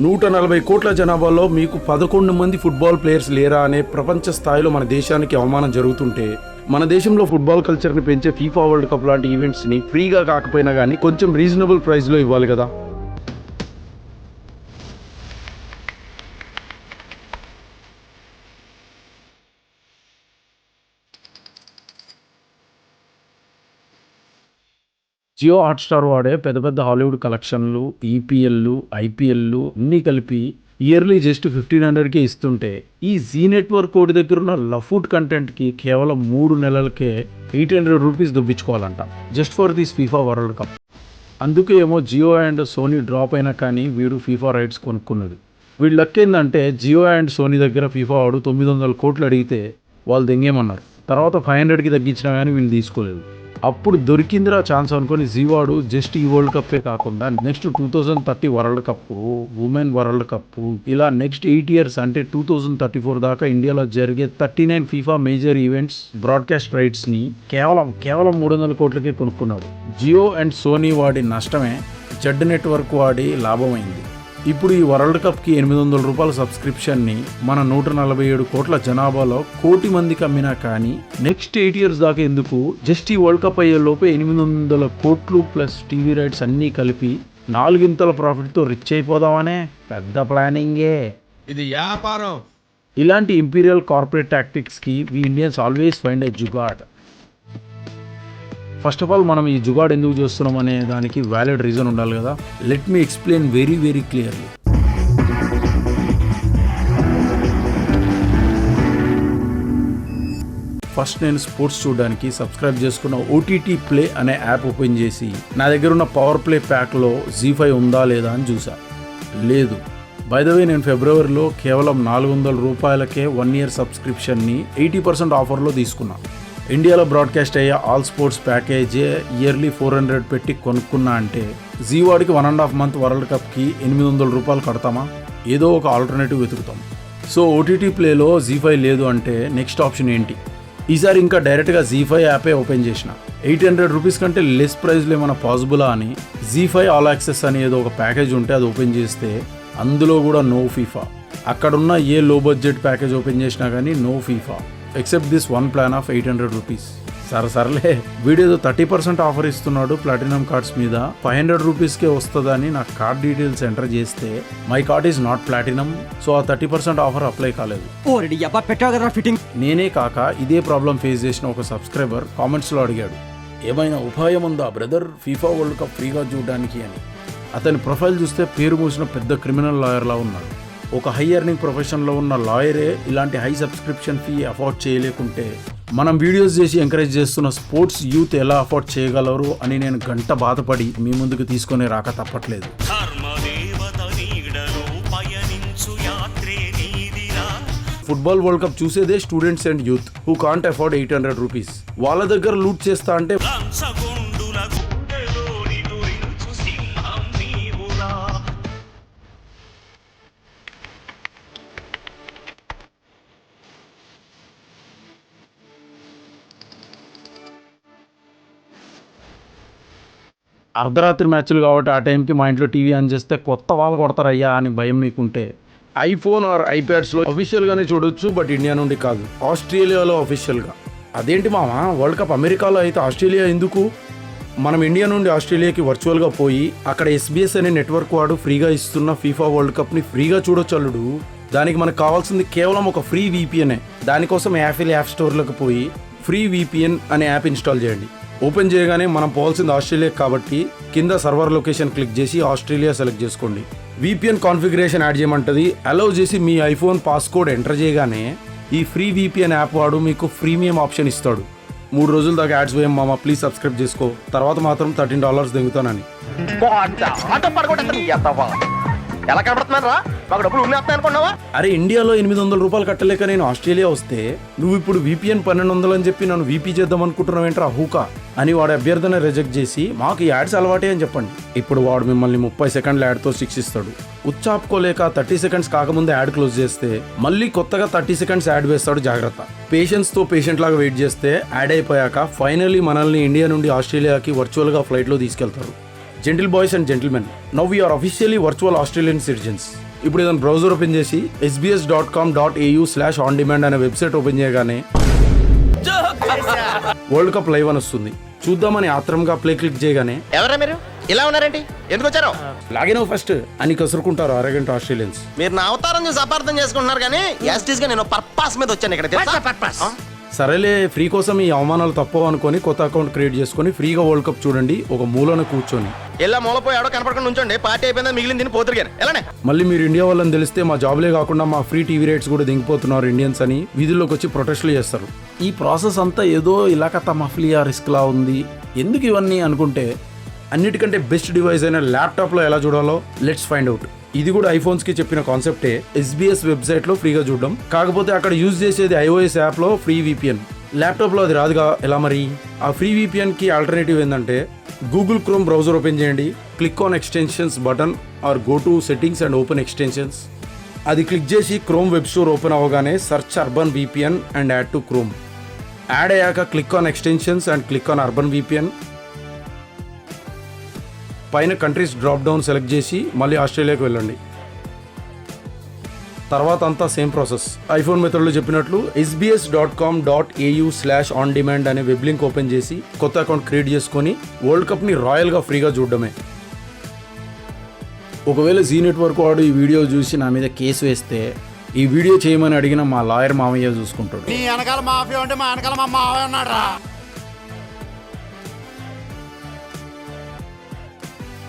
140 కోట్ల జనాభాలో మీకు 11 మంది ఫుట్బాల్ ప్లేయర్స్ లేరా అనే ప్రపంచ స్థాయిలో మన దేశానికి అవమానం జరుగుతుంటే, మన దేశంలో ఫుట్బాల్ కల్చర్ని పెంచే ఫీఫా వరల్డ్ కప్ లాంటి ఈవెంట్స్ని ఫ్రీగా కాకపోయినా కానీ కొంచెం రీజనబుల్ ప్రైస్లో ఇవ్వాలి కదా. జియో హాట్‌స్టార్ వాడే పెద్ద పెద్ద హాలీవుడ్ కలెక్షన్లు, ఈపీఎల్లు, ఐపీఎల్లు అన్నీ కలిపి ఇయర్లీ జస్ట్ 1500కే ఇస్తుంటే, ఈ జీ నెట్వర్క్ కోడి దగ్గర ఉన్న లఫుడ్ కంటెంట్కి కేవలం 3 నెలలకే 800 రూపీస్ దొబ్బించుకోవాలంట, just for this FIFA World Cup. అందుకే ఏమో జియో అండ్ సోనీ డ్రాప్ అయినా కానీ వీడు ఫీఫా రైట్స్ కొనుక్కున్నది. వీడు లక్ ఏందంటే జియో అండ్ సోనీ దగ్గర ఫీఫా వాడు 900 కోట్లు అడిగితే వాళ్ళు దెంగేమన్నారు. తర్వాత 500కి తగ్గించినా కానీ వీళ్ళు తీసుకోలేదు. అప్పుడు దొరికిందిరా ఛాన్స్ అనుకొని జీవాడు జస్ట్ ఈ వరల్డ్ కప్పే కాకుండా next 2030 world cup, women world cup, ఇలా నెక్స్ట్ 8 years అంటే 2034 దాకా ఇండియాలో జరిగే 39 ఫీఫా మేజర్ ఈవెంట్స్ బ్రాడ్కాస్ట్ రైట్స్ని కేవలం 300 కోట్లకే కొనుక్కున్నాడు. జియో అండ్ సోనీ వాడి నష్టమే జెడ్ నెట్వర్క్ వాడి లాభమైంది. ఇప్పుడు ఈ వరల్డ్ కప్కి 800 రూపాయల సబ్స్క్రిప్షన్ని మన 147 కోట్ల జనాభాలో 1 కోటి మందికి అమ్మినా కానీ నెక్స్ట్ 8 years దాకా ఎందుకు, జస్ట్ ఈ వరల్డ్ కప్ అయ్యే లోపే 800 కోట్లు ప్లస్ టీవీ రైట్స్ అన్నీ కలిపి 4 ప్రాఫిట్తో రిచ్ అయిపోదామనే పెద్ద ప్లానింగే ఇది. వ్యాపారం. ఇలాంటి ఇంపీరియల్ కార్పొరేట్ టాక్టిక్స్కి we Indians always find a jugaad. First of all మనం ఈ జుగాడ్ ఎందుకు చేస్తున్నాం అనే దానికి వ్యాలిడ్ రీజన్ ఉండాలి కదా. Let me explain very clearly. First నేను స్పోర్ట్స్ చూడడానికి సబ్స్క్రైబ్ చేసుకున్న ఓటీటీ ప్లే అనే యాప్ ఓపెన్ చేసి నా దగ్గర ఉన్న పవర్ ప్లే ప్యాక్లో జీ5 ఉందా లేదా అని చూసా. లేదు. బై ద వే నేను ఫిబ్రవరిలో కేవలం 400 రూపాయలకే 1 year సబ్స్క్రిప్షన్ని 80% ఆఫర్లో తీసుకున్నా. ఇండియాలో బ్రాడ్కాస్ట్ అయ్యే ఆల్ స్పోర్ట్స్ ప్యాకేజే ఇయర్లీ 400 పెట్టి కొనుక్కున్నా అంటే జీవాడికి 1.5 month వరల్డ్ కప్కి 800 రూపాయలు కడతామా? ఏదో ఒక ఆల్టర్నేటివ్ వెతుకుతాం. సో ఓటీటీ ప్లేలో జీ5 లేదు అంటే నెక్స్ట్ ఆప్షన్ ఏంటి? ఈసారి ఇంకా డైరెక్ట్గా జీ5 యాపే ఓపెన్ చేసిన 800 రూపీస్ కంటే లెస్ ప్రైస్లో ఏమైనా పాసిబులా అని జీ5 ఆల్ యాక్సెస్ అని ఏదో ఒక ప్యాకేజ్ ఉంటే అది ఓపెన్ చేస్తే అందులో కూడా నో ఫీఫా. అక్కడున్న ఏ లో బడ్జెట్ ప్యాకేజ్ ఓపెన్ చేసినా కానీ no FIFA except this one plan of 800 rupees. సరేలే, వీడేదో 30% ఆఫర్ ఇస్తున్నాడు ప్లాటినం కార్డ్స్ మీద, 500 రూపీస్కే వస్తుందని నా కార్డ్ డీటెయిల్స్ ఎంటర్ చేస్తే my card is not platinum, so ఆ 30% ఆఫర్ అప్లై కాలేదు. నేనే కాక ఇదే ప్రాబ్లం ఫేస్ చేసిన ఒక సబ్స్క్రైబర్ కామెంట్స్లో అడిగాడు, ఏమైనా ఉపాయం ఉందా బ్రదర్ ఫీఫా వరల్డ్ కప్ ఫ్రీగా చూడడానికి అని. అతని ప్రొఫైల్ చూస్తే పేరు మూసిన పెద్ద క్రిమినల్ లాయర్లా ఉన్నాడు. ఒక హై ఎర్నింగ్ ప్రొఫెషన్లో ఉన్న లాయరే ఇలాంటి హై సబ్స్క్రిప్షన్ ఫీ అఫోర్డ్ చేయలేకుంటే మనం వీడియోస్ చేసి ఎంకరేజ్ చేస్తున్న స్పోర్ట్స్ యూత్ ఎలా అఫోర్డ్ చేయగలరు అని నేను గంట బాధపడి మీ ముందుకు తీసుకొని రాక తప్పట్లేదు. ఫుట్బాల్ వరల్డ్ కప్ చూసేదే students and youth who can't afford 800 rupees. వాళ్ళ దగ్గర లూట్ చేస్తా అంటే అర్ధరాత్రి మ్యాచ్లు కాబట్టి ఆ టైంకి మా ఇంట్లో టీవీ ఆన్ చేస్తే కొత్త వాళ్ళు కొడతారయ్యా అని భయం మీకుంటే ఐఫోన్ ఆర్ ఐప్యాడ్స్లో అఫీషియల్గానే చూడొచ్చు, బట్ ఇండియా నుండి కాదు, ఆస్ట్రేలియాలో అఫీషియల్గా. అదేంటి మామ, వరల్డ్ కప్ అమెరికాలో అయితే ఆస్ట్రేలియా ఎందుకు? మనం ఇండియా నుండి ఆస్ట్రేలియాకి వర్చువల్గా పోయి అక్కడ SBS అనే నెట్వర్క్ వాడు ఫ్రీగా ఇస్తున్న ఫీఫా వరల్డ్ కప్ని ఫ్రీగా చూడొచ్చు అల్లుడు. దానికి మనకు కావాల్సింది కేవలం ఒక ఫ్రీ VPN. దానికోసం యాపిల్ యాప్ స్టోర్లోకి పోయి ఫ్రీ VPN అనే యాప్ ఇన్స్టాల్ చేయండి. ఓపెన్ చేయగానే మనం పోవాల్సింది ఆస్ట్రేలియా కాబట్టి కింద సర్వర్ లొకేషన్ క్లిక్ చేసి ఆస్ట్రేలియా సెలెక్ట్ చేసుకోండి. VPN కాన్ఫిగరేషన్ యాడ్ చేయమంటుంది. అలౌ చేసి మీ ఐఫోన్ పాస్కోడ్ ఎంటర్ చేయగానే ఈ ఫ్రీ VPN యాప్ వాడు మీకు ప్రీమియం ఆప్షన్ ఇస్తాడు. 3 రోజుల దాకా యాడ్స్ వేయం మామ, ప్లీజ్ సబ్స్క్రైబ్ చేసుకో, తర్వాత మాత్రం $13 దెంగుతానని. ఎలా కనబడుతున్నారా? మాకు డబ్బులు ఉన్నట్టు అనుకున్నావా? అరే ఇండియాలో 800 రూపాయలు కట్టలేక నేను ఆస్ట్రేలియా వస్తే నువ్వు ఇప్పుడు VPN 1200 అని చెప్పి నన్ను VP చేద్దాం అనుకుంటున్నావు ఏంట్రా హూకా అని వాడి అభ్యర్థన రిజెక్ట్ చేసి మాకు ఈ యాడ్స్ అలవాటే అని చెప్పండి. ఇప్పుడు వాడు మిమ్మల్ని 30 సెకండ్ల యాడ్తో శిక్షిస్తాడు. ఉచ్చాపుకోలేక 30 seconds కాకముందే యాడ్ క్లోజ్ చేస్తే మళ్ళీ కొత్తగా 30 seconds యాడ్ వేస్తాడు. జాగ్రత్త. పేషెంట్స్తో పేషెంట్ లాగా వెయిట్ చేస్తే యాడ్ అయిపోయాక ఫైనల్లీ మనల్ని ఇండియా నుండి ఆస్ట్రేలియాకి వర్చువల్గా ఫ్లైట్లో తీసుకెళ్తారు. Gentle boys and gentlemen, now we are officially virtual Australian citizens. ఇప్పుడు ఏదైనా బ్రౌజర్ ఓపెన్ చేసి sbs.com.au/ondemand అనే వెబ్సైట్ ఓపెన్ చేయగానే వరల్డ్ కప్ లైవ్ అని వస్తుంది. చూద్దామని ఆత్రంగా ప్లే క్లిక్ చేయగానే ఎవరా మీరు ఇలా ఉన్నారేంటి? ఎందుకు వచ్చారు? లాగిన్ ఫస్ట్ అని కసురుకుంటారు అరగంట ఆస్ట్రేలియన్స్. మీరు నా అవతారం చూసి అపార్థం చేసుకుంటున్నారు కానీ యాస్టీస్ గా నేను పర్పస్ మీద వచ్చాను ఇక్కడ తెలుసా? సరేలే, ఫ్రీ కోసం ఈ అవమానాలు తప్పవు అనుకొని కొత్త అకౌంట్ క్రియేట్ చేసుకొని ఫ్రీగా వరల్డ్ కప్ చూడండి ఒక మూలన కూర్చొని. ఇలా మూలపోయి ఎవడో కనపడకుండా ఉంచండి. పార్టీ అయిపోయిందా మిగిలిన తిని పోతురుగాను ఎలానే. మళ్ళీ మీరు ఇండియా వాళ్ళని తెలిస్తే మా జాబ్లే కాకుండా మా ఫ్రీ టీవీ రేట్స్ కూడా దిగిపోతున్నారు ఇండియన్స్ అని వీధుల్లోకి వచ్చి ప్రొటెస్ట్లు చేస్తారు. ఈ ప్రాసెస్ అంతా ఏదో ఇలాకత మఫ్లియా రిస్క్లా ఉంది. ఎందుకు ఇవన్నీ అనుకుంటే అన్నిటికంటే బెస్ట్ డివైస్ అయిన ల్యాప్టాప్లో ఎలా చూడాలో లెట్స్ ఫైండ్ అవుట్. ఇది కూడా ఐఫోన్స్కి చెప్పిన కాన్సెప్టే SBS వెబ్సైట్లో ఫ్రీగా చూడడం. కాకపోతే అక్కడ యూజ్ చేసేది iOS యాప్లో ఫ్రీ VPN. ల్యాప్టాప్లో అది రాదుగా, ఎలా మరి? ఆ ఫ్రీ VPNకి ఆల్టర్నేటివ్ ఏంటంటే గూగుల్ క్రోమ్ బ్రౌజర్ ఓపెన్ చేయండి, click on extensions button or go to settings and open extensions. అది క్లిక్ చేసి క్రోమ్ వెబ్ స్టోర్ ఓపెన్ అవ్వగానే search urban VPN and add to Chrome. Add అయ్యాక click on extensions and click on urban VPN. పైన countries drop down select చేసి మళ్ళీ ఆస్ట్రేలియాకి వెళ్ళండి. తర్వాత అంతా సేమ్ ప్రాసెస్. ఐఫోన్ మెథడ్లో చెప్పినట్లు sbs.com.au/ondemand అనే వెబ్ లింక్ ఓపెన్ చేసి కొత్త అకౌంట్ క్రియేట్ చేసుకొని వరల్డ్ కప్ని రాయల్గా ఫ్రీగా చూడడమే. ఒకవేళ జీ నెట్వర్క్ వాడు ఈ వీడియో చూసి నా మీద కేసు వేస్తే ఈ వీడియో చేయమని అడిగిన మా లాయర్ మామయ్య చూసుకుంటాడు. నీ వెనకాల మాఫియా ఉంటే మా వెనకాల మా మావయ్య ఉన్నాడు రా.